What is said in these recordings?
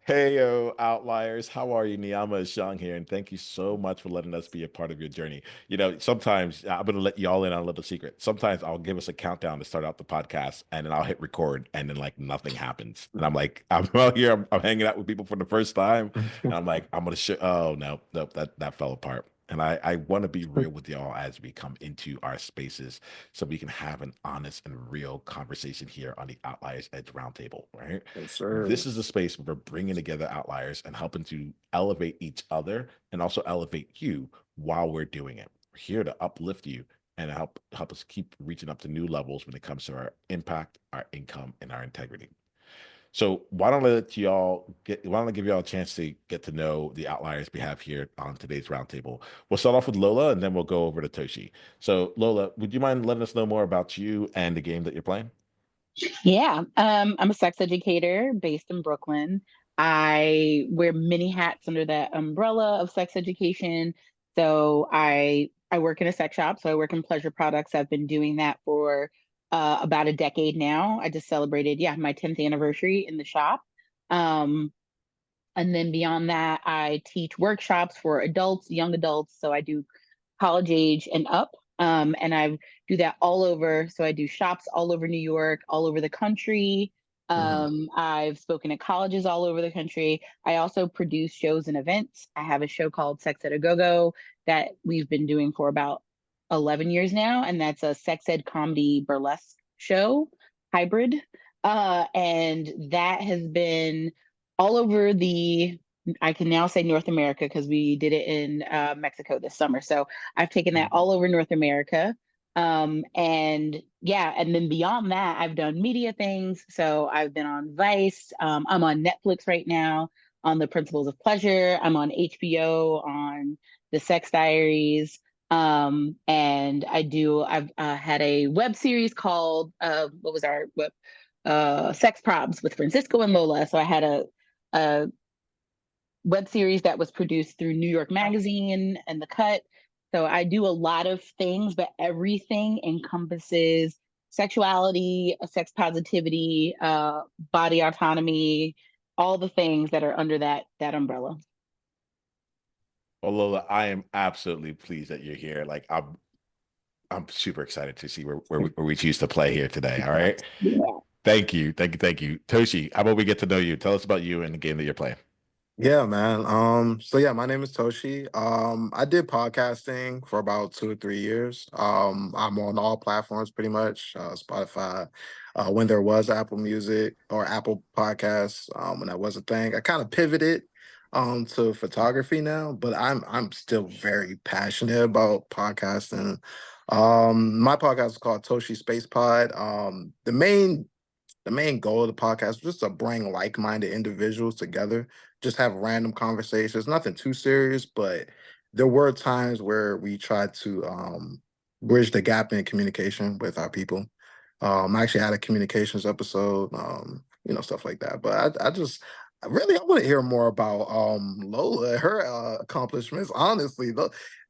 Heyo, Outliers. How are you? Niiamah Ashong here, and thank you so much for letting us be a part of your journey. Sometimes I'm going to let y'all in on a little secret. Sometimes I'll give us a countdown to start out the podcast, and then I'll hit record, and then like nothing happens. And I'm like, I'm out here, I'm hanging out with people for the first time, and I'm like, I'm going to show. Oh no, nope, that fell apart. And I want to be real with y'all as we come into our spaces so we can have an honest and real conversation here on the Outliers Edge Roundtable, right? Yes, sir. This is a space where we're bringing together outliers and helping to elevate each other and also elevate you while we're doing it. We're here to uplift you and help us keep reaching up to new levels when it comes to our impact, our income, and our integrity. So why don't I give y'all a chance to get to know the outliers we have here on today's roundtable. We'll start off with Lola and then we'll go over to Toshi. So Lola, would you mind letting us know more about you and the game that you're playing? Yeah, I'm a sex educator based in Brooklyn. I wear many hats under that umbrella of sex education. So I work in a sex shop. So I work in pleasure products. I've been doing that for about a decade now. I just celebrated, yeah, my 10th anniversary in the shop. Um, and then beyond that, I teach workshops for adults, young adults. So I do college age and up. And I do that all over. So I do shops all over New York, all over the country. Mhm. I've spoken at colleges all over the country. I also produce shows and events. I have a show called Sex Ed a Go Go that we've been doing for about 11 years now. And that's a sex ed comedy burlesque show hybrid. And that has been all over I can now say North America because we did it in Mexico this summer. So I've taken that all over North America. And yeah, and then beyond that, I've done media things. So I've been on Vice. I'm on Netflix right now on The Principles of Pleasure. I'm on HBO on The Sex Diaries. And I've had a web series called, what was our web? Sex Probs with Francisco and Lola. So I had a web series that was produced through New York Magazine and The Cut. So I do a lot of things, but everything encompasses sexuality, sex positivity, body autonomy, all the things that are under that umbrella. Well, Lola, I am absolutely pleased that you're here. I'm super excited to see where we choose to play here today. All right. Yeah. Thank you. Toshi, how about we get to know you? Tell us about you and the game that you're playing. Yeah, man. So yeah, my name is Toshi. I did podcasting for about 2 or 3 years. I'm on all platforms pretty much, Spotify, when there was Apple Music or Apple Podcasts, when that was a thing. I kind of pivoted to photography now, but I'm still very passionate about podcasting. My podcast is called Toshi Space Pod. The main goal of the podcast was just to bring like-minded individuals together, just have random conversations, nothing too serious, but there were times where we tried to bridge the gap in communication with our people. I actually had a communications episode, stuff like that. But I want to hear more about Lola and her accomplishments. Honestly,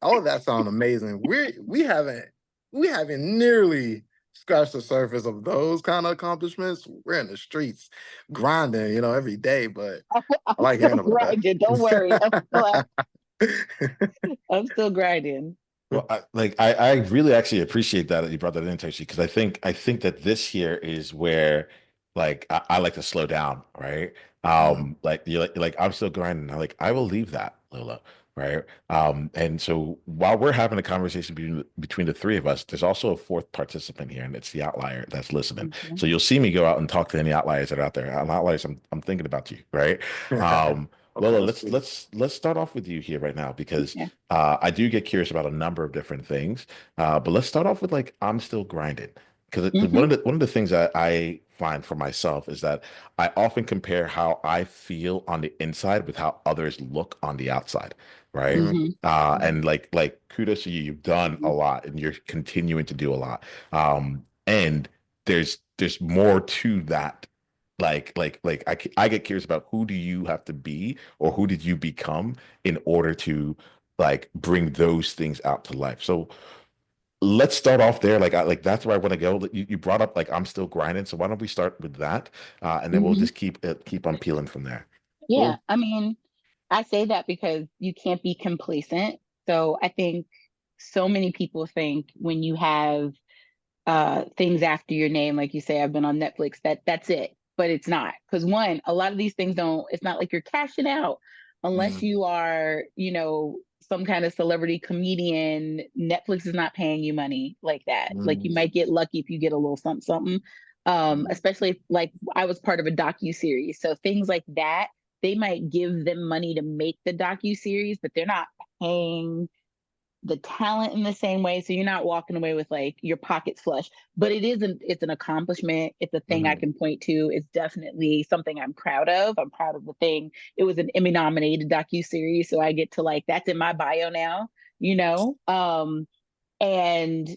all of that sounds amazing. We haven't nearly scratch the surface of those kind of accomplishments. We're in the streets grinding, every day, but I I'm like still hearing about grinding. Don't worry. that. I'm still grinding. Well, I really actually appreciate that you brought that in, Toshi, because I think that this here is where I like to slow down, right? Mhm. Like I'm still grinding. I will leave that, Lola, right? And so while we're having a conversation between the three of us, there's also a fourth participant here, and it's the outlier that's listening. Mhm. So you'll see me go out and talk to any outliers that are out there. Outliers, I'm thinking about you, right? Um, Okay, Lola, that's let's sweet. let's let's start off with you here right now because Yeah. I do get curious about a number of different things, but let's start off with I'm still grinding because Hmm. one of the things that I find for myself is that I often compare how I feel on the inside with how others look on the outside, right? Mhm. Hmm. And like kudos to you, you've done a lot and you're continuing to do a lot. And there's more to that. I get curious about who do you have to be or who did you become in order to bring those things out to life. So let's start off there. That's where I want to go. You brought up I'm still grinding, so why don't we start with that, and then we'll Hmm. just keep on peeling from there. Yeah, Cool. I mean, I say that because you can't be complacent. So I think so many people think when you have things after your name, like you say, I've been on Netflix, that's it. But it's not. Because one, a lot of these things don't, it's not like you're cashing out unless Mm, you are, some kind of celebrity comedian. Netflix is not paying you money like that. Like you mm, might get lucky if you get a little something, something. mm, Especially if, like I was part of a docu series. So things like that, they might give them money to make the docu series, but they're not paying the talent in the same way. So you're not walking away with like your pockets flush, but it's an accomplishment. It's a thing I mm, can point to. It's definitely something I'm proud of. I'm proud of the thing. It was an Emmy nominated docu-series. So I get to like, that's in my bio now, you know? And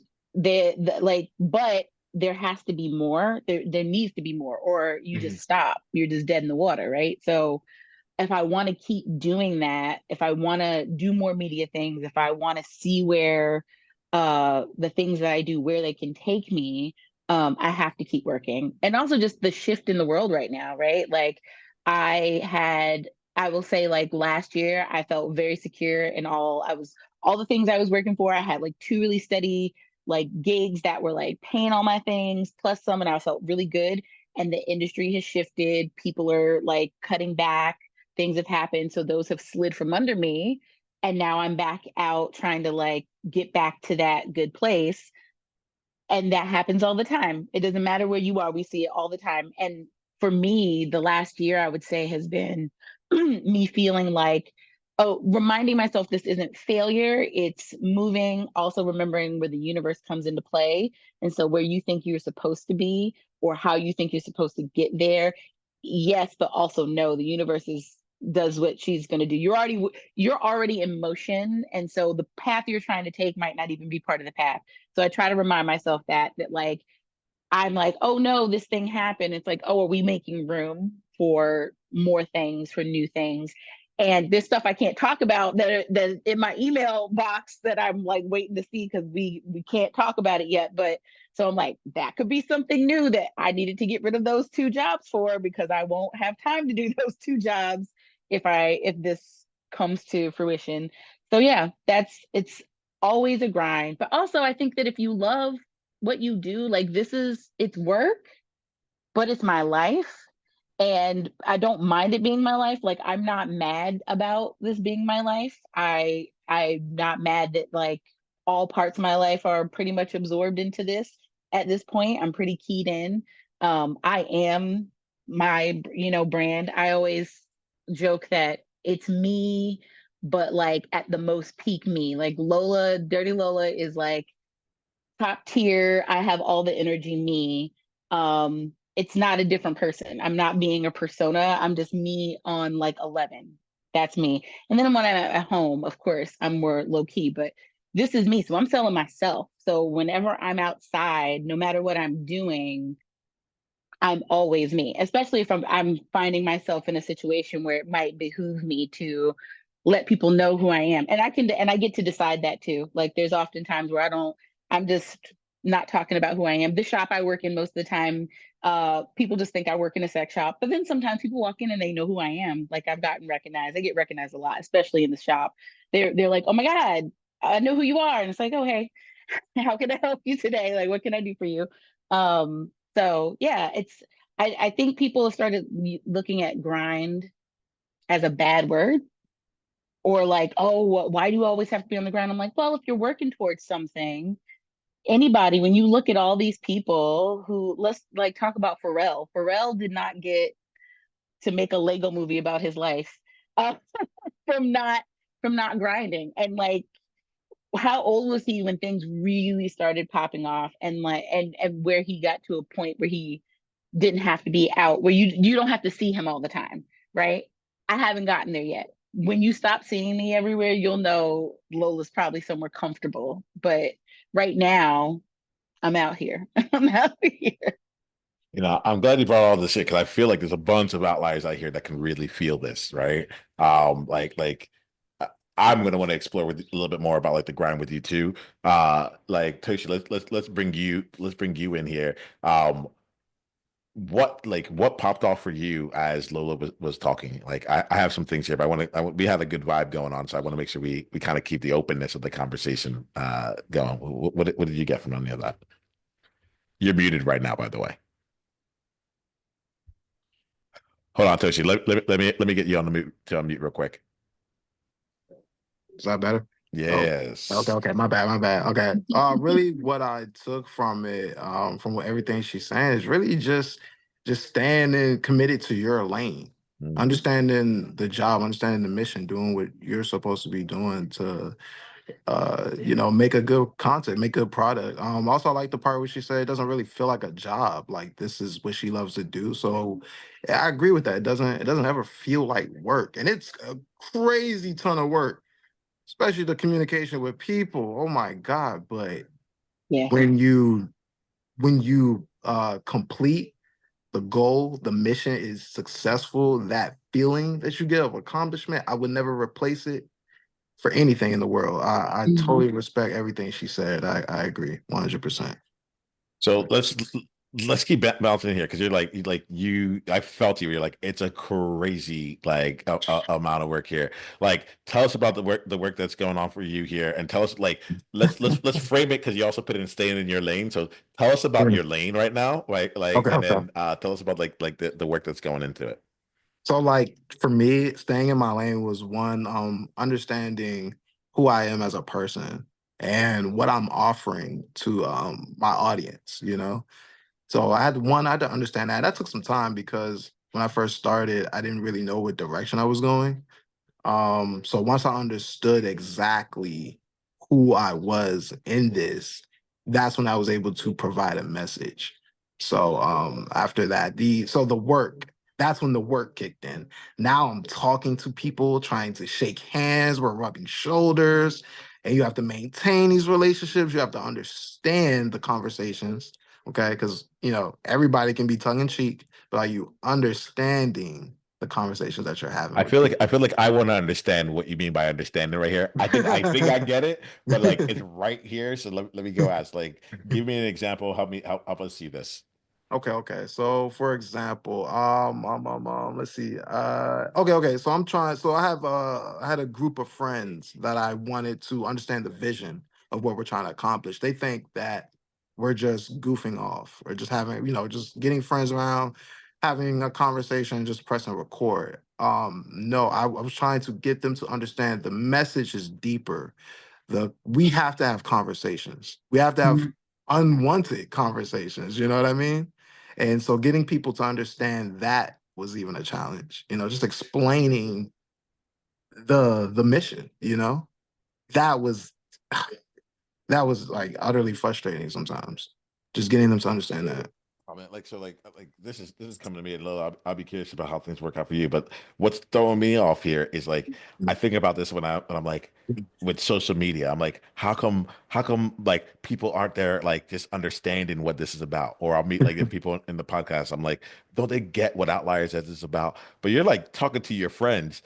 but there has to be more. There needs to be more, or you just mm, stop. You're just dead in the water, right? So if I want to keep doing that, if I want to do more media things, if I want to see where the things that I do, where they can take me, I have to keep working. And also just the shift in the world right now, right? Like I had, I will say like last year, I felt very secure in all the things I was working for. I had like two really steady like gigs that were like paying all my things plus some, and I felt really good. And the industry has shifted. People are like cutting back, things have happened. So those have slid from under me. And now I'm back out trying to like get back to that good place. And that happens all the time. It doesn't matter where you are, we see it all the time. And for me, the last year, I would say, has been me feeling like, oh, reminding myself this isn't failure, it's moving, also remembering where the universe comes into play. And so, where you think you're supposed to be, or how you think you're supposed to get there, yes, but also no, the universe does what she's going to do. You're already in motion, and so the path you're trying to take might not even be part of the path. So I try to remind myself that like I'm like, oh no, this thing happened. It's like, oh, are we making room for more things, for new things? And this stuff I can't talk about that in my email box that I'm like waiting to see because we can't talk about it yet. But so I'm like, that could be something new that I needed to get rid of those two jobs for because I won't have time to do those two jobs if this comes to fruition. So yeah, it's always a grind. But also I think that if you love what you do, like it's work, but it's my life. And I don't mind it being my life. Like I'm not mad about this being my life. I'm not mad that like all parts of my life are pretty much absorbed into this at this point. I'm pretty keyed in. I am my, brand. I always joke that it's me, but like at the most peak me. Like Lola, Dirty Lola is like top tier. I have all the energy me. It's not a different person. I'm not being a persona. I'm just me on like 11. That's me. And then when I'm at home, of course, I'm more low key, but this is me. So I'm selling myself. So whenever I'm outside, no matter what I'm doing, I'm always me, especially if I'm finding myself in a situation where it might behoove me to let people know who I am. And I get to decide that too. Like there's often times where I'm just not talking about who I am. The shop I work in most of the time, people just think I work in a sex shop. But then sometimes people walk in and they know who I am. Like I've gotten recognized. I get recognized a lot, especially in the shop. They're like, oh my God, I know who you are. And it's like, oh hey, how can I help you today? Like, what can I do for you? So yeah, I think people have started looking at grind as a bad word, or like, oh, why do you always have to be on the ground? I'm like, well, if you're working towards something, anybody, when you look at all these people who, let's like talk about Pharrell. Pharrell did not get to make a Lego movie about his life uh, from not from not grinding. And like how old was he when things really started popping off, and like and where he got to a point where he didn't have to be out, where you don't have to see him all the time, right? I haven't gotten there yet. When you stop seeing me everywhere, you'll know Lola's probably somewhere comfortable. But right now, I'm out here. I'm out here. I'm glad you brought all this shit because I feel like there's a bunch of outliers out here that can really feel this, right? Like I'm gonna want to explore with a little bit more about like the grind with you too. Like Toshi, let's bring you in here. what popped off for you as Lola was talking? Like I have some things here, but we had a good vibe going on, so I want to make sure we kind of keep the openness of the conversation going. What did you get from any of that? You're muted right now, by the way. Hold on, Toshi. Let me get you on the mute to unmute real quick. Is that better? Oh, okay, Yes. okay. My bad. Okay. Really what I took from it, from what everything she's saying is really just staying and committed to your lane. Mm. Understanding the job, understanding the mission, doing what you're supposed to be doing to make a good content, make a good product. Also I like the part where she said it doesn't really feel like a job. Like this is what she loves to do. So yeah, I agree with that. It doesn't ever feel like work. And it's a crazy ton of work, especially the communication with people. Oh my God. But Yeah. when you complete the goal, the mission is successful, that feeling that you get of accomplishment, I would never replace it for anything in the world. I totally respect everything she said. I agree 100%. So let's keep bouncing here because I felt you. You're like it's a crazy amount of work here. Like tell us about the work that's going on for you here, and tell us like let's frame it because you also put it in staying in your lane. So tell us about Mm. your lane right now, right? Like Okay, and okay. then tell us about like the work that's going into it. So like for me, staying in my lane was one, understanding who I am as a person and what I'm offering to my audience. So I had to understand that. That took some time because when I first started, I didn't really know what direction I was going. So once I understood exactly who I was in this, that's when I was able to provide a message. So after that, the work, that's when the work kicked in. Now I'm talking to people, trying to shake hands, we're rubbing shoulders, and you have to maintain these relationships. You have to understand the conversations, okay? Because everybody can be tongue in cheek, but are you understanding the conversations that you're having I with feel like I people? feel like I want to understand what you mean by understanding right here. I think I get it, but like it's right here. So let me go ask. Like, give me an example. Help us see this. Okay. So for example, let's see. Okay. So I had a group of friends that I wanted to understand the vision of what we're trying to accomplish. They think that we're just goofing off or just having, just getting friends around, having a conversation, just pressing record. No, I was trying to get them to understand the message is deeper. We have to have conversations. We have to have unwanted conversations. You know what I mean? And so getting people to understand that was even a challenge. Just explaining the mission. That was that was like utterly frustrating sometimes. Just getting them to understand that. I mean, like this is coming to me, and Lola, I'll be curious about how things work out for you. But what's throwing me off here is like I think about this when I'm like with social media. I'm like, how come like people aren't there like just understanding what this is about? Or I'll meet like the people in the podcast. I'm like, don't they get what Outliers is about? But you're like talking to your friends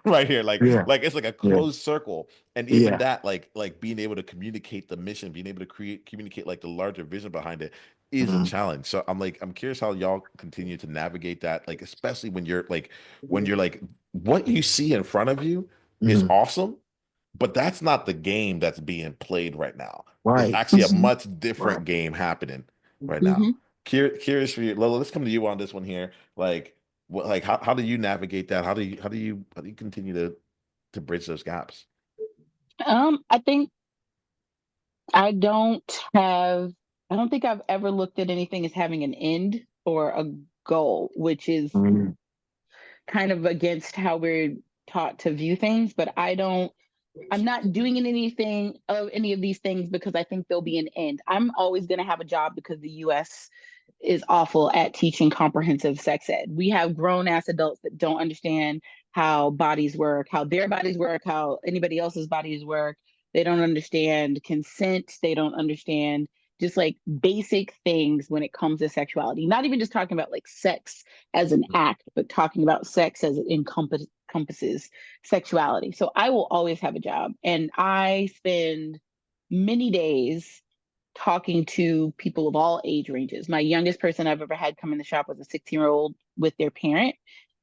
right here, like Yeah. like it's like a Yeah. closed circle. And even Yeah. that, like being able to communicate the mission, being able to communicate like the larger vision behind it is a Mhm. challenge. So I'm curious how y'all continue to navigate that, like especially when you're like what you see in front of you is Mhm. awesome, but that's not the game that's being played right now. There's Right. actually a much Right. different game happening right now. Mm-hmm. Curious for you, Lola. Let's come to you on this one here. Like, how do you navigate that? How do you continue to bridge those gaps? I think I don't have, I don't think I've ever looked at anything as having an end or a goal, which is Mhm. kind of against how we're taught to view things. But I'm not doing anything of any of these things because I think there'll be an end. I'm always going to have a job because the US is awful at teaching comprehensive sex ed. We have grown ass adults that don't understand how bodies work, how their bodies work, how anybody else's bodies work. They don't understand consent. They don't understand just like basic things when it comes to sexuality. Not even just talking about like sex as an act, but talking about sex as it encompasses sexuality. So I will always have a job and I spend many days talking to people of all age ranges. My youngest person I've ever had come in the shop was a 16-year-old with their parent.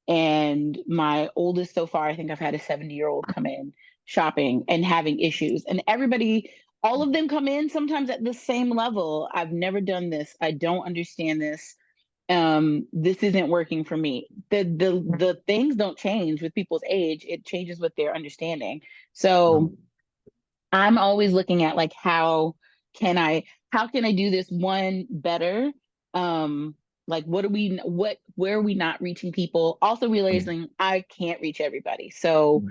And my oldest so far, I think I've had a 70-year-old come in shopping and having issues. And everybody, all of them come in sometimes at the same level. I've never done this. I don't understand this. This isn't working for me. The things don't change with people's age. It changes with their understanding. So I'm always looking at like can I how can I do this one better? Like where are we not reaching people? Also realizing I can't reach everybody. So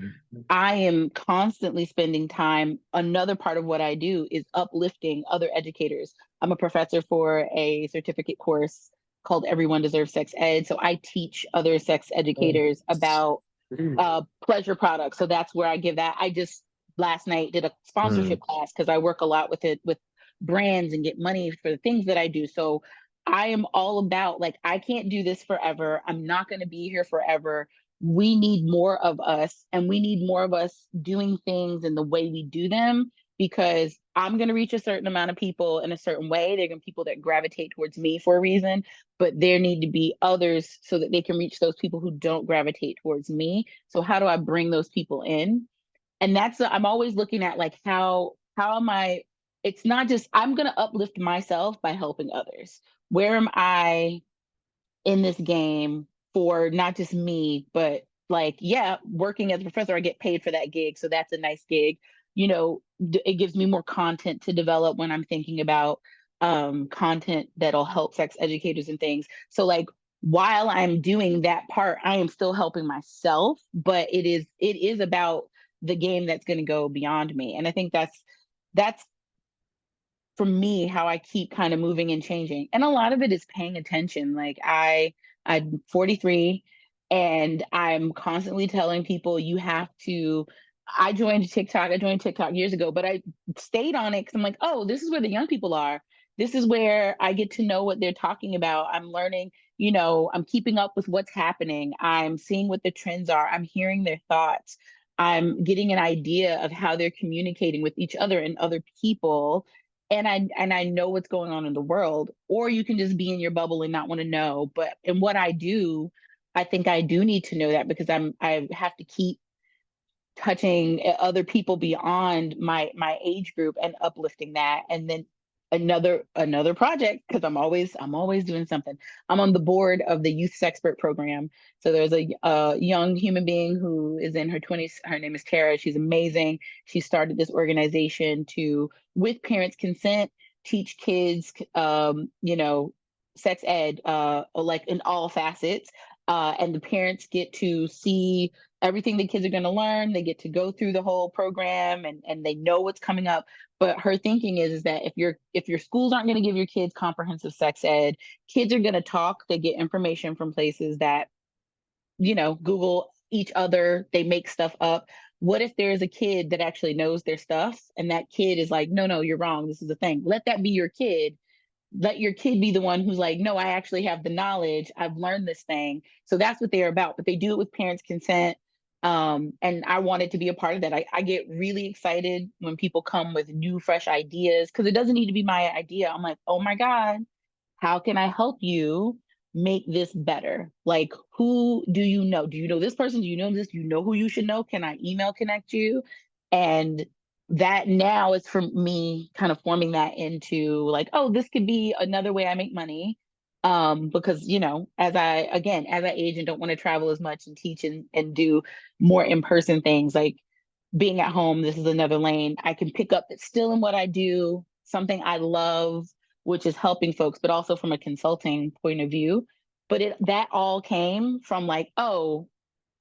I am constantly spending time. Another part of what I do is uplifting other educators. I'm a professor for a certificate course called Everyone Deserves Sex Ed. So I teach other sex educators about pleasure products. So that's where I give that. I just last night did a sponsorship class because I work a lot with brands and get money for the things that I do. So I am all about like, I can't do this forever. I'm not going to be here forever. We need more of us, and we need more of us doing things in the way we do them, because I'm going to reach a certain amount of people in a certain way. There are going to be people that gravitate towards me for a reason, but there need to be others so that they can reach those people who don't gravitate towards me. So how do I bring those people in? And I'm always looking at like how am I, it's not just I'm going to uplift myself by helping others. Where am I in this game for not just me, but like, yeah, working as a professor, I get paid for that gig. So that's a nice gig. You know, it gives me more content to develop when I'm thinking about content that'll help sex educators and things. So like while I'm doing that part, I am still helping myself, but it is about the game that's going to go beyond me. And I think that's for me how I keep kind of moving and changing. And a lot of it is paying attention. Like I'm 43 and I'm constantly telling people you have to I joined TikTok years ago, but I stayed on it because I'm like, oh, this is where the young people are. This is where I get to know what they're talking about. I'm learning, I'm keeping up with what's happening. I'm seeing what the trends are. I'm hearing their thoughts. I'm getting an idea of how they're communicating with each other and other people, and I know what's going on in the world. Or you can just be in your bubble and not want to know. But in what I do, I think I do need to know that, because I have to keep touching other people beyond my age group and uplifting that. And then another project, because I'm always doing something. I'm on the board of the youth sexpert program. So there's a young human being who is in her 20s. Her name is Tara. She's amazing. She started this organization to, with parents consent, teach kids sex ed, like in all facets. And the parents get to see everything the kids are going to learn. They get to go through the whole program, and they know what's coming up. But her thinking is that if your schools aren't going to give your kids comprehensive sex ed, kids are going to talk. They get information from places that, Google each other. They make stuff up. What if there's a kid that actually knows their stuff, and that kid is like, no, no, you're wrong. This is the thing. Let that be your kid. Let your kid be the one who's like, no, I actually have the knowledge. I've learned this thing. So that's what they're about. But they do it with parents' consent. And I wanted to be a part of that. I get really excited when people come with new, fresh ideas, because it doesn't need to be my idea. I'm like, oh my God, how can I help you make this better? Like, who do you know? Do you know this person? Do you know this? Do you know who you should know? Can I email connect you? And that now is for me kind of forming that into like, oh, this could be another way I make money. Because as I age and don't want to travel as much and teach and do more in-person things, like being at home, this is another lane I can pick up that's still in what I do, something I love, which is helping folks, but also from a consulting point of view. But that all came from like, oh,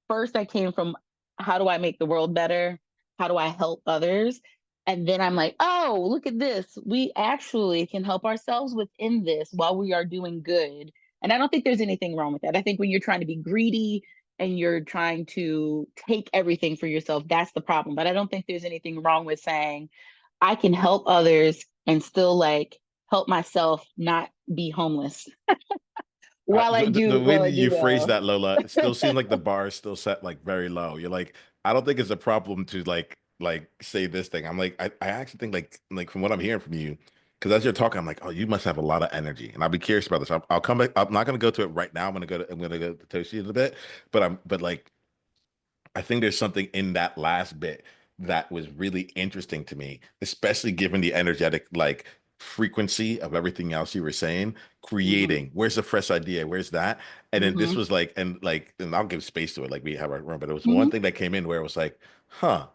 first I came from how do I make the world better? How do I help others? And then I'm like, oh, look at this. We actually can help ourselves within this while we are doing good. And I don't think there's anything wrong with that. I think when you're trying to be greedy and you're trying to take everything for yourself, that's the problem. But I don't think there's anything wrong with saying, I can help others and still like help myself not be homeless while I The do way while that I do you phrase well. that, Lola, it still seems like the bar is still set like very low. You're like, I don't think it's a problem to like say this thing. I'm like, I actually think like from what I'm hearing from you, because as you're talking, I'm like, oh, you must have a lot of energy, and I'll be curious about this. I'll come back. I'm not going to go to it right now. I'm going to go to Toshi in a bit, but like, I think there's something in that last bit that was really interesting to me, especially given the energetic like frequency of everything else you were saying. Mm-hmm. Creating, where's the fresh idea? Where's that? And then this Mm-hmm. was and I'll give space to it, like we have our room, but it was one Mm-hmm. thing that came in where it was like, huh,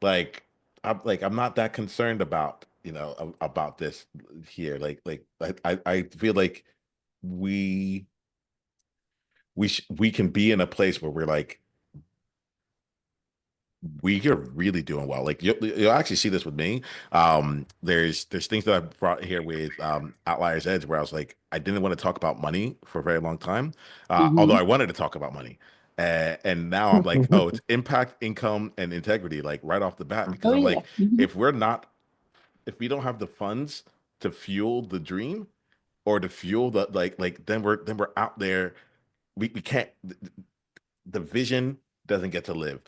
like I'm not that concerned about about this here. I feel like we we can be in a place where we're like we are really doing well. Like you'll actually see this with me. There's things that I brought here with Outliers Edge where I was like, I didn't want to talk about money for a very long time, although Mm-hmm. I wanted to talk about money. And now I'm like, oh, it's impact, income, and integrity, like right off the bat, because Oh I'm yeah. like, Mm-hmm. if we're not, if we don't have the funds to fuel the dream or to fuel the then we're out there. We can't the vision doesn't get to live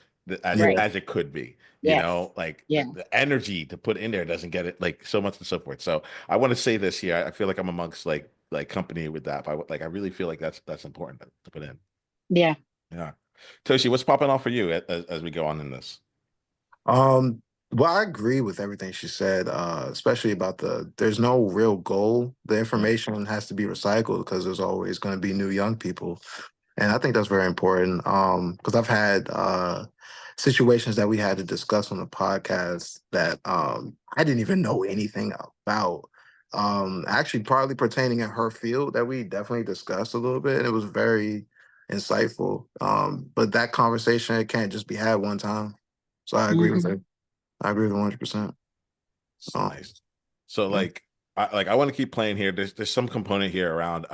Right. as it could be. Yes. Like Yeah. the energy to put in there doesn't get it like so much and so forth. So I want to say this here. I feel like I'm amongst like company with that. But I really feel like that's important to put in. Yeah. Yeah. Toshi, what's popping off for you as we go on in this? Um, well, I agree with everything she said, especially about there's no real goal. The Mm, information has to be recycled because there's always going to be new young people. And I think that's very important. Because I've had situations that we had to discuss on the podcast that I didn't even know anything about. Actually partly pertaining in her field that we definitely discussed a little bit. And it was very insightful. But that conversation it can't just be had one time. So I agree with Mm-hmm. her. I agree with 100%. it's nice. So I want to keep playing here. There's some component here around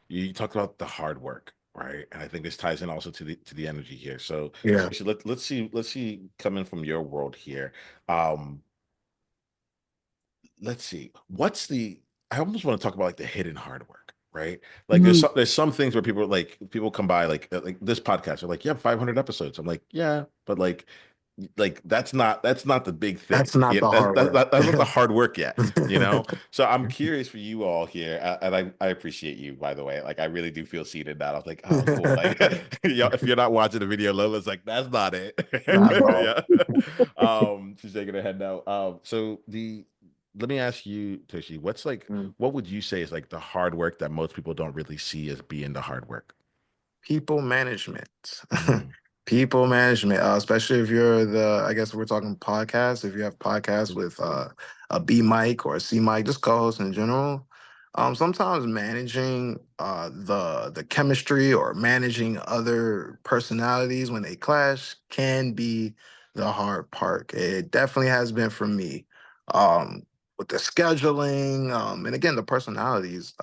you talked about the hard work, right? And I think this ties in also to the energy here. So Yeah. Toshi, let's see coming from your world here. Um, let's see. What's the I almost want to talk about like the hidden hard work, right? Like Mm-hmm. there's some things where people come by like this podcast are like, you have 500 episodes. I'm like, yeah, but like that's not the big thing. That's not Yeah, the hard work. that's not the hard work yet. So I'm curious for you all here, and I appreciate you by the way. Like I really do feel seen in that. I was like, oh, cool. Like, if you're not watching the video, Lola's like, that's not it. Not at all. Yeah. She's shaking her head now. So the let me ask you, Toshi, Mm. what would you say is like the hard work that most people don't really see as being the hard work? People management. Mm, People management, especially if you're I guess we're talking podcasts, if you have podcasts with a B mic or a C mic, just co-hosts in general. Sometimes managing the chemistry or managing other personalities when they clash can be the hard part. It definitely has been for me. With the scheduling, and again the personalities.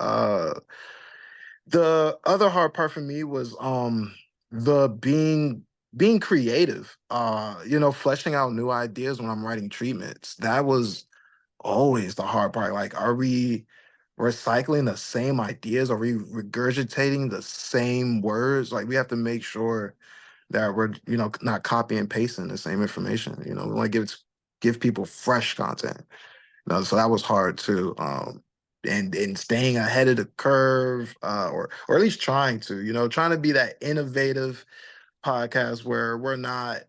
The other hard part for me was the being creative. Fleshing out new ideas when I'm writing treatments. That was always the hard part. Like, are we recycling the same ideas? Are we regurgitating the same words? Like, we have to make sure that we're, not copy and pasting the same information. We want to give people fresh content. So that was hard too. And staying ahead of the curve, or at least trying to be that innovative podcast where we're not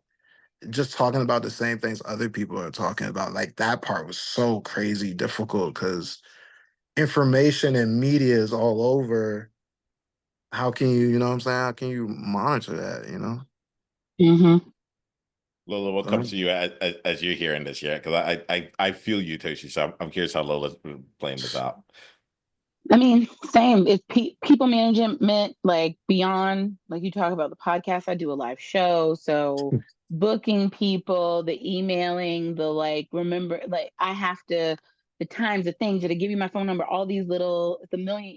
just talking about the same things other people are talking about. Like that part was so crazy difficult because information and media is all over. How can you know what I'm saying? How can you monitor that? Mm-hmm. Lola, what comes So, to you as you're hearing this? Yeah, because I feel you, Toshi. So I'm curious how Lola's playing this out. I mean, same. It's people management, like beyond, like you talk about the podcast. I do a live show, so booking people, the emailing, the like. Remember, like I have to, the times, the things that I give you my phone number, all these little, it's a million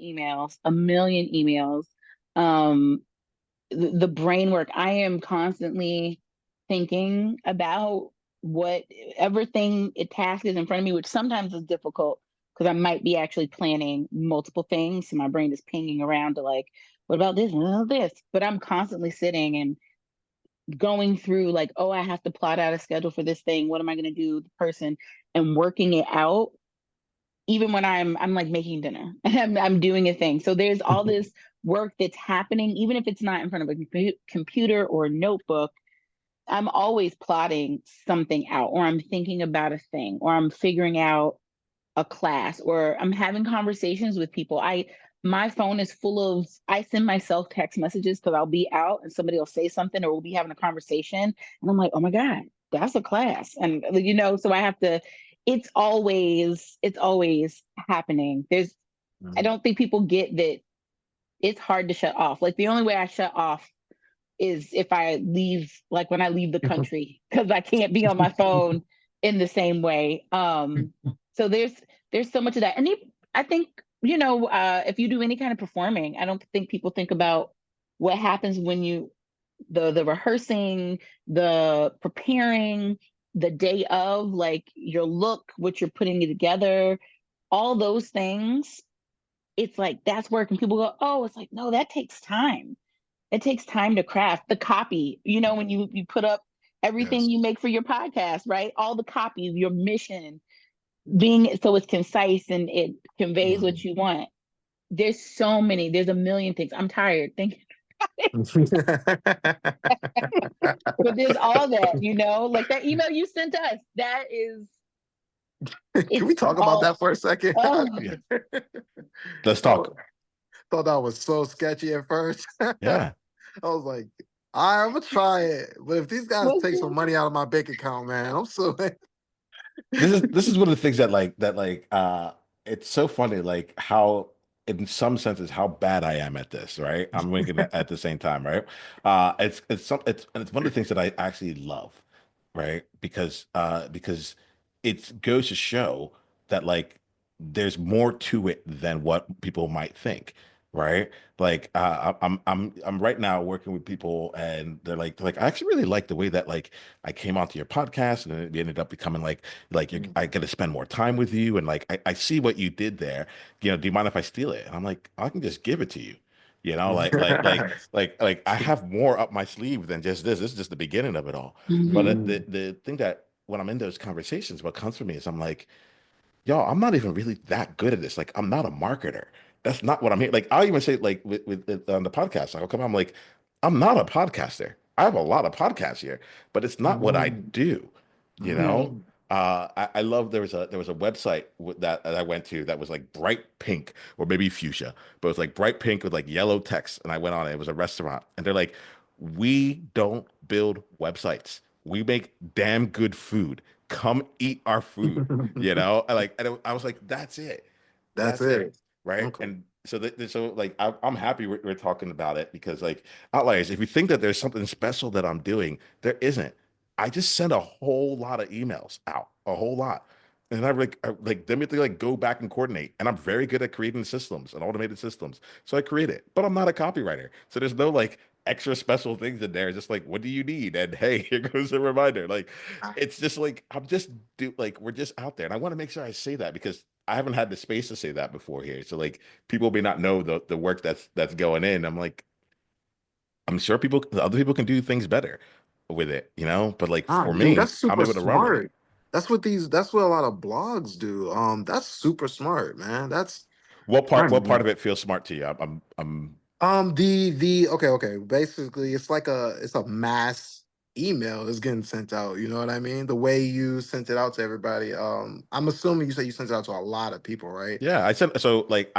emails. Um, the brain work. I am constantly thinking about what everything it task is in front of me, which sometimes is difficult because I might be actually planning multiple things. So my brain is pinging around to like, what about this? What about this? But I'm constantly sitting and going through like, oh, I have to plot out a schedule for this thing. What am I going to do with the person and working it out? even when I'm like making dinner and I'm doing a thing. So there's all this work that's happening, even if it's not in front of a computer or a notebook. I'm always plotting something out, or I'm thinking about a thing, or I'm figuring out a class, or I'm having conversations with people. My phone is full of, I send myself text messages because I'll be out and somebody will say something, or we'll be having a conversation, and I'm like, oh my God, that's a class. And so I have to, it's always happening. I don't think people get that it's hard to shut off. Like the only way I shut off is if I leave, like when I leave the country, because I can't be on my phone in the same way. So there's so much of that, and I think if you do any kind of performing, I don't think people think about what happens when the rehearsing, the preparing, the day of, like your look, what you're putting it together, all those things. It's like that's work, and people go, oh, it's like no, that takes time. It takes time to craft the copy. When you put up everything Yes. you make for your podcast, right? All the copy, your mission, being so it's concise and it conveys what you want. There's a million things. I'm tired thinking, but there's all that, like that email you sent us. That is, Can it's we talk about all. that for a second? Oh, Yeah. Let's Oh, talk. thought that was so sketchy at first. I Yeah. was like, I'm gonna try it, but if these guys what's take some it? money out of my bank account, man, I'm so. This is one of the things that it's so funny like how in some senses how bad I am at this, right? I'm winking at the same time, right? It's one of the things that I actually love, right? Because it goes to show that like there's more to it than what people might think, right? Like I'm right now working with people and they're like I actually really like the way that like I came onto your podcast and it ended up becoming like I get to spend more time with you and like I see what you did there. Do you mind if I steal it? And I'm like, I can just give it to you. Like I have more up my sleeve than just this. This is just the beginning of it all. But Mhm. the thing that when I'm in those conversations, what comes from me is I'm like, y'all, I'm not even really that good at this. Like, I'm not a marketer. That's not what I'm here. Like, I'll even say, like, with on the podcast, I'll come on, I'm like, I'm not a podcaster. I have a lot of podcasts here, but it's not what I do, you Right. know? I love there was a website that I went to that was like bright pink or maybe fuchsia, but it was like bright pink with like yellow text. And I went on it. It was a restaurant, and they're like, "We don't build websites. We make damn good food. Come eat our food." I was like, that's it. That's That's it. it. Right. Okay. And so like, I'm happy we're talking about it because like Outliers, if you think that there's something special that I'm doing, there isn't. I just send a whole lot of emails out, a whole lot. And then we have to like go back and coordinate. And I'm very good at creating systems and automated systems. So I create it, but I'm not a copywriter. So there's no like extra special things in there. Just like, what do you need? And hey, here goes a reminder. Like, it's just like we're just out there, and I want to make sure I say that because I haven't had the space to say that before here. So like people may not know the work that's going in. I'm like, I'm sure the other people can do things better with it. But like for Dude, me, that's I'm super able to run with it. smart. That's what a lot of blogs do. That's super smart, man. That's What part of it feels smart to you? I'm the okay. Basically, it's a mass email is getting sent out. You know what I mean? The way you sent it out to everybody. I'm assuming you said you sent it out to a lot of people, right? Yeah, I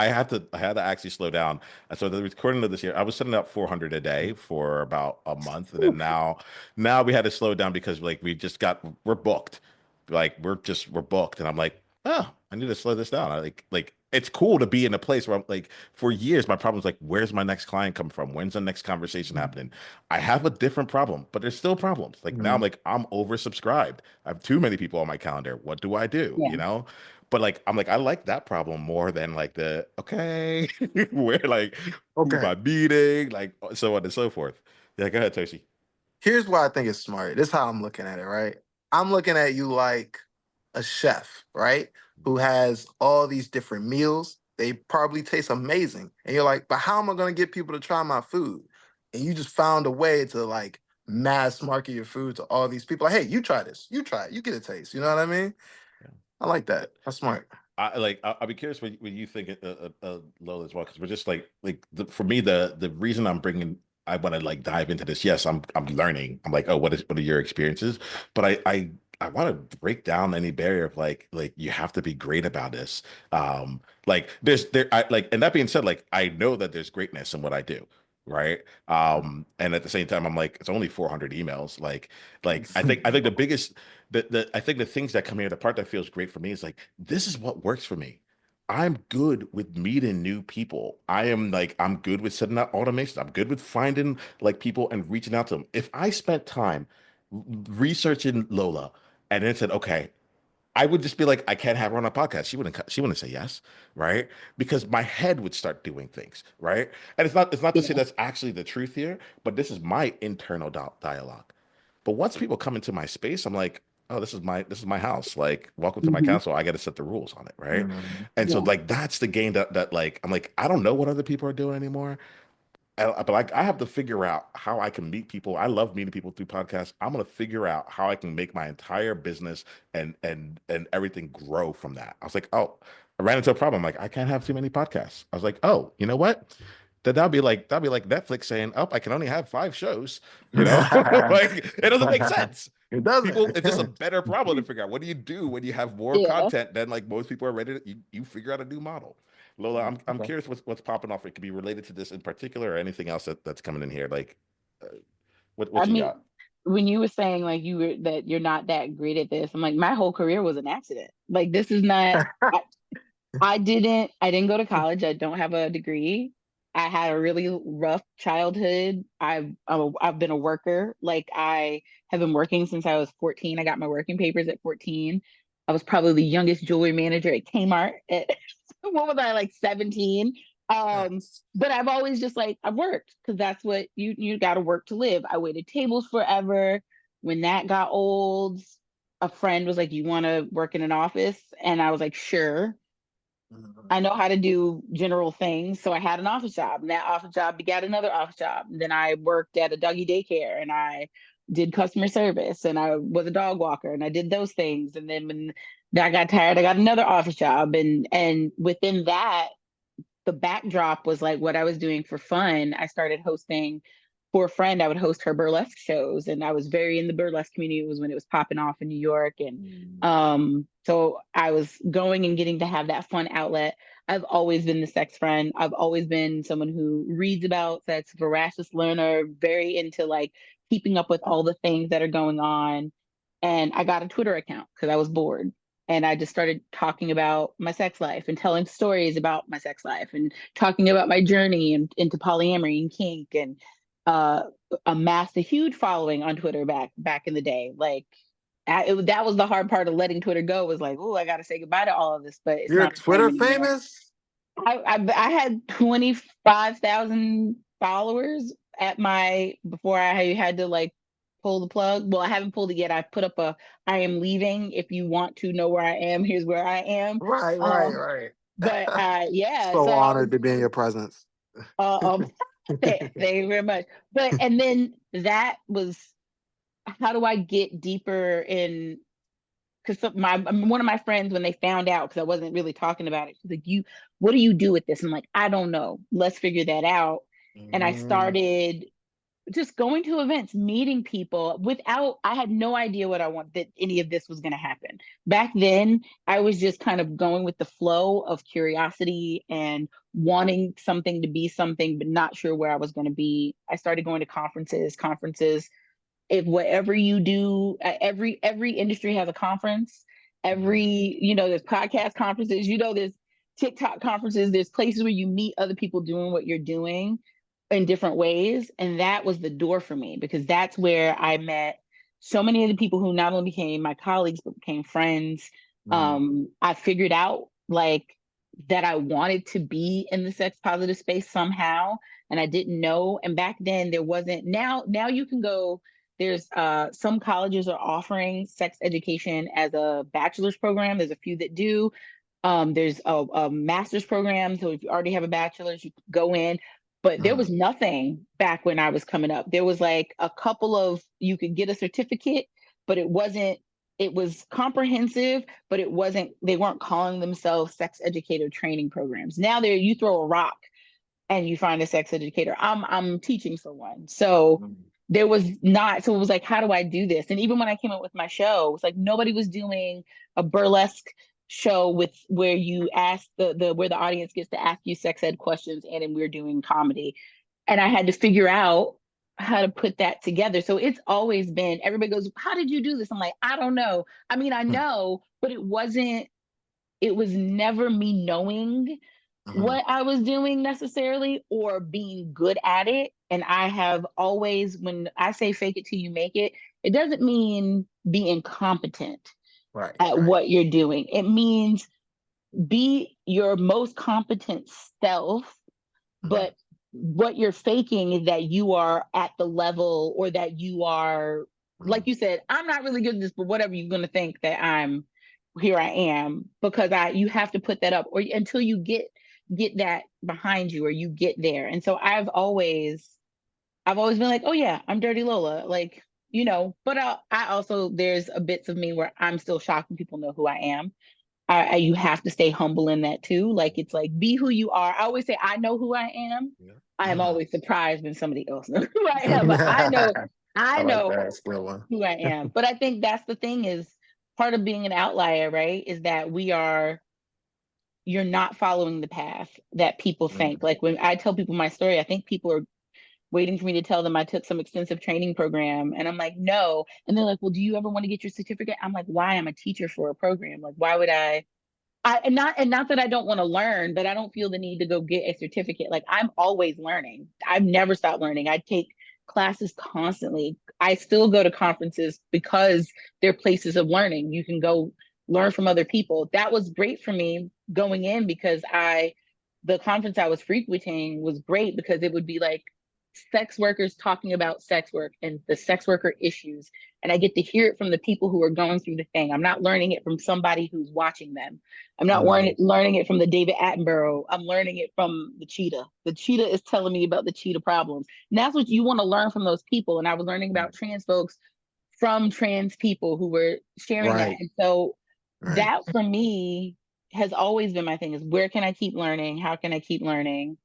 had to actually slow down. And so the recording of this year, I was sending out 400 a day for about a month, and then now we had to slow down because like we're booked, like we're booked, and I'm like, oh, I need to slow this down. I like it's cool to be in a place where I'm like for years my problem was like, where's my next client come from? When's the next conversation happening? I have a different problem, but there's still problems. Like now I'm Mhm. like I'm oversubscribed. I have too many people on my calendar. What do I do? Yeah. You know? But like I'm like I like that problem more than like the okay where like who am Okay. I meeting like so on and so forth. Yeah, go ahead, Toshi. Here's why I think it's smart. This is how I'm looking at it, right? I'm looking at you like a chef, right? Who has all these different meals. They probably taste amazing. And you're like, but how am I going to get people to try my food? And you just found a way to like mass market your food to all these people. Like, hey, you try this. You try it. You get a taste. You know what I mean? Yeah. I like that. That's smart. I'll be curious what you think, Lola, as well, because we're just for me, the reason I want to like dive into this. Yes, I'm learning. I'm like, oh, what are your experiences? But I want to break down any barrier of like you have to be great about this. Like there's there I like, and that being said, like I know that there's greatness in what I do. Right. And at the same time, I'm like, it's only 400 emails. Like I think the biggest I think the things that come here, the part that feels great for me is like, this is what works for me. I'm good with meeting new people. I'm good with setting up automation. I'm good with finding like people and reaching out to them. If I spent time researching Lola and then said, okay, I would just be like, I can't have her on a podcast. She wouldn't say yes, right? Because my head would start doing things, right? And it's not to say Yeah. that's actually the truth here, but this is my internal dialogue. But once people come into my space, I'm like, oh, this is my house. Like, welcome to my Hmm. council. I got to set the rules on it, right? Mhm. And so Yeah. like that's the game that like I'm like, I don't know what other people are doing anymore. But like I have to figure out how I can meet people. I love meeting people through podcasts. I'm gonna figure out how I can make my entire business and everything grow from that. I was like, oh, I ran into a problem. Like I can't have too many podcasts. I was like, oh, you know what? That'd be like Netflix saying, oh, I can only have 5 shows. Like it doesn't make sense. It People, it's just a doesn't. better problem to figure out. What do you do when you have more Yeah. content than like most people are ready to you figure out a new model. Lola, I'm Okay. curious what's popping off. It could be related to this in particular or anything else that's coming in here. Like, uh, what I you mean, got? when you were saying like that you're not that great at this, I'm like, my whole career was an accident. Like this is not. I didn't go to college. I don't have a degree. I had a really rough childhood. I've been a worker. Like I have been working since I was 14. I got my working papers at 14. I was probably the youngest jewelry manager at Kmart at what was I, like 17? Yes. But I've always just like I've worked because that's what you got to work to live. I waited tables forever. When that got old, a friend was like, "You want to work in an office?" And I was like, "Sure." I Mhm. know how to do general things. So I had an office job, and that office job begat another office job. And then I worked at a doggy daycare and I did customer service and I was a dog walker and I did those things. And then when I got tired, I got another office job. And within that, the backdrop was like what I was doing for fun. I started hosting for a friend. I would host her burlesque shows, and I was very in the burlesque community. It was when it was popping off in New York, and Mhm. so I was going and getting to have that fun outlet. I've always been the sex friend. I've always been someone who reads about sex, voracious learner, very into like keeping up with all the things that are going on. And I got a Twitter account because I was bored and I just started talking about my sex life and telling stories about my sex life and talking about my journey into polyamory and kink and uh, amassed a huge following on Twitter back in the day. Like that was the hard part of letting Twitter go was like, oh, I got to say goodbye to all of this, but it's You're not the same Twitter anymore. famous? I had 25,000 followers at my before I had to like pull the plug. Well, I haven't pulled it yet. I put up a I am leaving. If you want to know where I am, here's where I am. Right, right, Um, right. but yeah, So so I was honored to be in your presence. uh, um, thank you very much. But and then that was how do I get deeper in because one of my friends when they found out because I wasn't really talking about it, she's like, "You, what do you do with this?" I'm like, "I don't know. Let's figure that out." And I Mhm. started just going to events, meeting people without. I had no idea what I want that any of this was going to happen. Back then, I was just kind of going with the flow of curiosity and wanting something to be something, but not sure where I was going to be. I started going to conferences if whatever you do every industry has a conference Mhm. there's podcast conferences there's TikTok conferences, there's places where you meet other people doing what you're doing in different ways, and that was the door for me because that's where I met so many of the people who not only became my colleagues but became friends. Mhm. I figured out like that I wanted to be in the sex positive space somehow, and I didn't know. And back then there wasn't. Now you can go. There's some colleges are offering sex education as a bachelor's program. There's a few that do. There's a master's program. So if you already have a bachelor's, you go in. But there was Mhm. nothing back when I was coming up. There was like a couple of, you could get a certificate, but it wasn't. it was comprehensive, but they weren't calling themselves sex educator training programs. Now you throw a rock and you find a sex educator. I'm teaching someone. So there was not, so it was like, how do I do this? And even when I came up with my show, it was like nobody was doing a burlesque show with where you ask the where the audience gets to ask you sex ed questions, and then we're doing comedy. And I had to figure out how to put that together. So it's always been, everybody goes, how did you do this? I'm like, I don't know. I mean, I know, but it was never me knowing what I was doing necessarily or being good at it. And I have always, when I say fake it till you make it, it doesn't mean be incompetent at what you're doing. It means be your most competent self, but what you're faking is that you are at the level, or that you are, like you said, I'm not really good at this, but whatever, you're going to think that here I am, because you have to put that up, or until you get that behind you, or you get there. And so I've always been like, oh yeah, I'm Dirty Lola, like, but I also, there's a bits of me where I'm still shocked when people know who I am. You have to stay humble in that too. Like, it's like, be who you are. I always say, I know who I am. Yeah. I am always surprised when somebody else knows who I am, but I know who I am. But I think that's the thing, is part of being an outlier, right? Is that you're not following the path that people think. Like, when I tell people my story, I think people are waiting for me to tell them I took some extensive training program. And I'm like, no. And they're like, well, do you ever want to get your certificate? I'm like, why? I'm a teacher for a program. Like, why would and not that I don't want to learn, but I don't feel the need to go get a certificate. Like, I'm always learning. I've never stopped learning. I take classes constantly. I still go to conferences because they're places of learning. You can go learn from other people. That was great for me going in, because the conference I was frequenting was great, because it would be like sex workers talking about sex work and the sex worker issues. And I get to hear it from the people who are going through the thing. I'm not learning it from somebody who's watching them. I'm not learning it from the David Attenborough. I'm learning it from the cheetah. The cheetah is telling me about the cheetah problems. And that's what you want to learn from those people. And I was learning about trans folks from trans people who were sharing that. And so that, for me, has always been my thing, is where can I keep learning? How can I keep learning?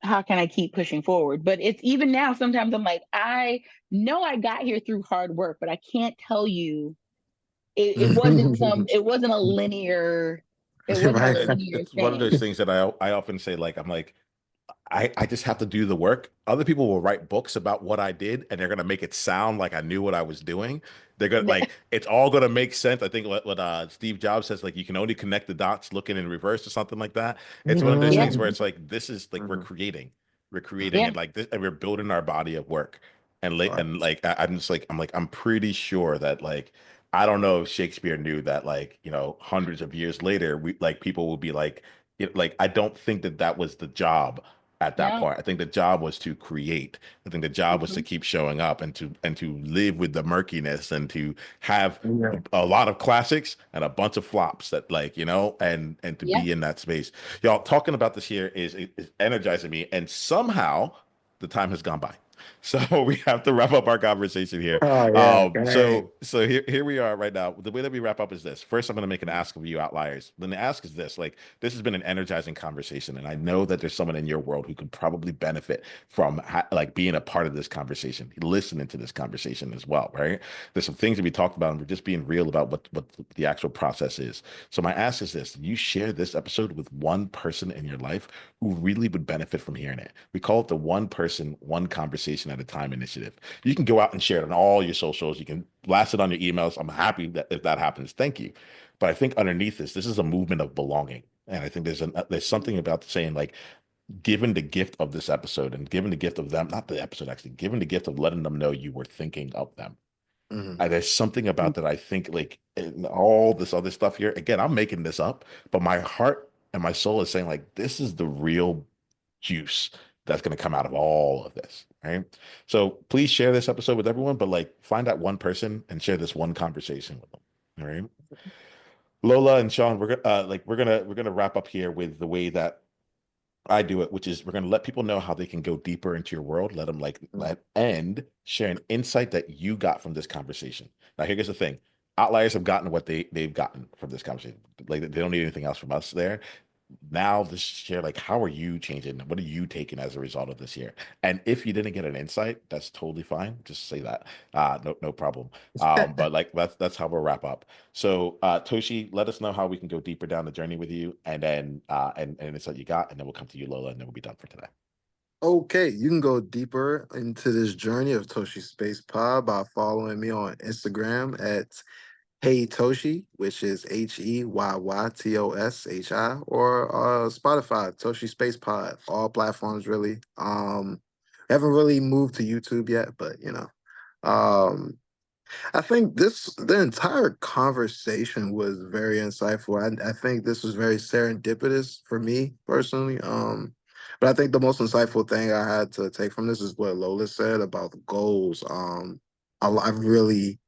How can I keep pushing forward? But it's even now, sometimes I'm like, I know I got here through hard work, but I can't tell you it wasn't a linear, It's one of thing. those things that I often say, like, I'm like, I just have to do the work. Other people will write books about what I did, and they're gonna make it sound like I knew what I was doing. They're gonna, like, it's all gonna make sense. I think what Steve Jobs says, like, you can only connect the dots looking in reverse or something like that. It's one of those things where it's like, this is like, we're creating, and like this, and we're building our body of work. And like I'm just like, I'm pretty sure that, like, I don't know if Shakespeare knew that, like, hundreds of years later, we, like, people will be like, like, I don't think that was the job at that No. point. I think the job was to create. I think the job was to keep showing up, and to live with the murkiness, and to have a lot of classics and a bunch of flops that, like, and to be in that space. Y'all, talking about this here is energizing me, and somehow the time has gone by. So we have to wrap up our conversation here. So here we are right now. The way that we wrap up is this. First, I'm going to make an ask of you, outliers. Then the ask is this: like, this has been an energizing conversation, and I know that there's someone in your world who could probably benefit from like being a part of this conversation, listening to this conversation as well, right? There's some things that we talked about, and we're just being real about what the actual process is. So my ask is this: you share this episode with one person in your life who really would benefit from hearing it. We call it the one person, one conversation at a time initiative. You can go out and share it on all your socials. You can blast it on your emails. I'm happy that if that happens. Thank you. But I think underneath this is a movement of belonging. And I think there's something about saying, like, given the gift of this episode, and given the gift of them, not the episode actually, given the gift of letting them know you were thinking of them. There's something about that. I think, like, all this other stuff here, again, I'm making this up, but my heart and my soul is saying, like, this is the real juice that's going to come out of all of this, right? So please share this episode with everyone, but, like, find that one person and share this one conversation with them. All right. Lola and Sean, we're gonna wrap up here with the way that I do it, which is we're gonna let people know how they can go deeper into your world, let them, like, and share an insight that you got from this conversation. Now, here's the thing. Outliers have gotten what they've gotten from this conversation. Like they don't need anything else from us there. Now just share like how are you changing? What are you taking as a result of this year? And if you didn't get an insight, that's totally fine. Just say that. No problem. But like that's how we'll wrap up. So Toshi, let us know how we can go deeper down the journey with you, and then and insight you got, and then we'll come to you, Lola, and then we'll be done for today. Okay, you can go deeper into this journey of Toshi Space Pod by following me on Instagram at Hey Toshi, which is HEYYTOSHI, or Spotify, Toshi Space Pod, all platforms really. Haven't really moved to YouTube yet, but you know. I think the entire conversation was very insightful. I think this was very serendipitous for me personally. But I think the most insightful thing I had to take from this is what Lola said about the goals. I really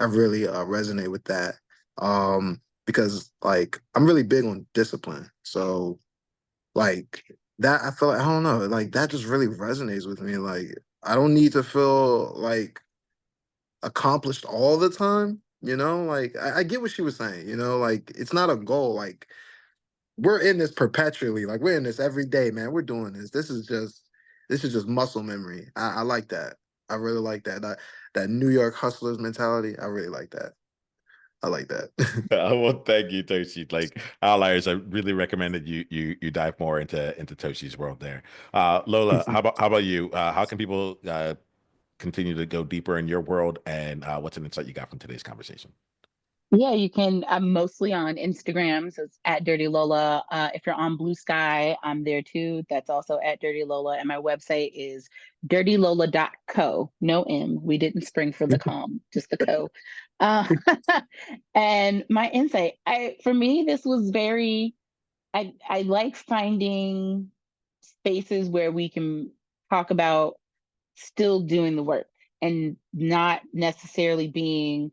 resonate with that. Because like I'm really big on discipline. So like that, I feel like I don't know, like that just really resonates with me. Like I don't need to feel like accomplished all the time. You know, like I get what she was saying. You know, like it's not a goal. Like we're in this perpetually. Like we're in this every day, man. We're doing this. This is just muscle memory. I like that. I really like that. That New York hustlers mentality. I really like that. I like that. Well, thank you, Toshi. Like Outliers, I really recommend that you dive more into Toshi's world there. Lola, how about you? How can people continue to go deeper in your world, and what's an insight you got from today's conversation? Yeah, you can. I'm mostly on Instagram, so it's at Dirty Lola. If you're on Blue Sky, I'm there too. That's also at Dirty Lola. And my website is dirtylola.co. No M. We didn't spring for the com, just the co. Uh, and my insight, for me, this was very. I like finding spaces where we can talk about still doing the work and not necessarily being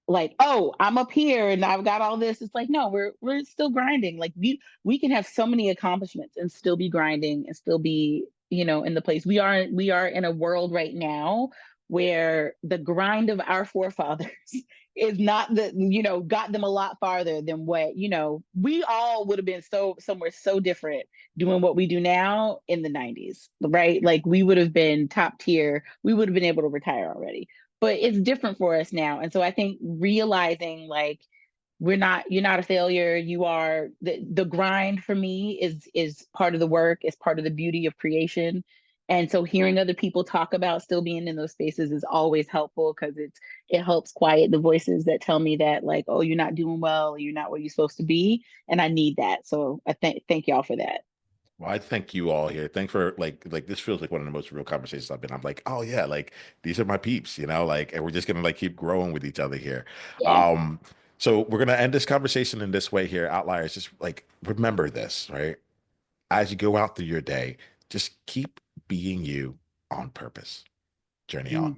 like, oh, I'm up here and I've got all this. It's like, no, we're still grinding. Like we can have so many accomplishments and still be grinding and still be, in the place we are in a world right now where the grind of our forefathers is not got them a lot farther than what, we all would have been so somewhere so different doing what we do now in the 90s, right? Like we would have been top tier. We would have been able to retire already, but it's different for us now. And so I think realizing like you're not a failure. You are the grind for me is part of the work, is part of the beauty of creation. And so hearing other people talk about still being in those spaces is always helpful because it helps quiet the voices that tell me that like, oh, you're not doing well, or you're not where you're supposed to be. And I need that. So I thank y'all for that. Well, I thank you all here. Thanks for like this feels like one of the most real conversations I've been. I'm like, oh yeah, like these are my peeps, like, and we're just gonna like keep growing with each other here. Yeah. Um, so we're gonna end this conversation in this way here, Outliers. Just like remember this, right? As you go out through your day, just keep being you on purpose. Journey on.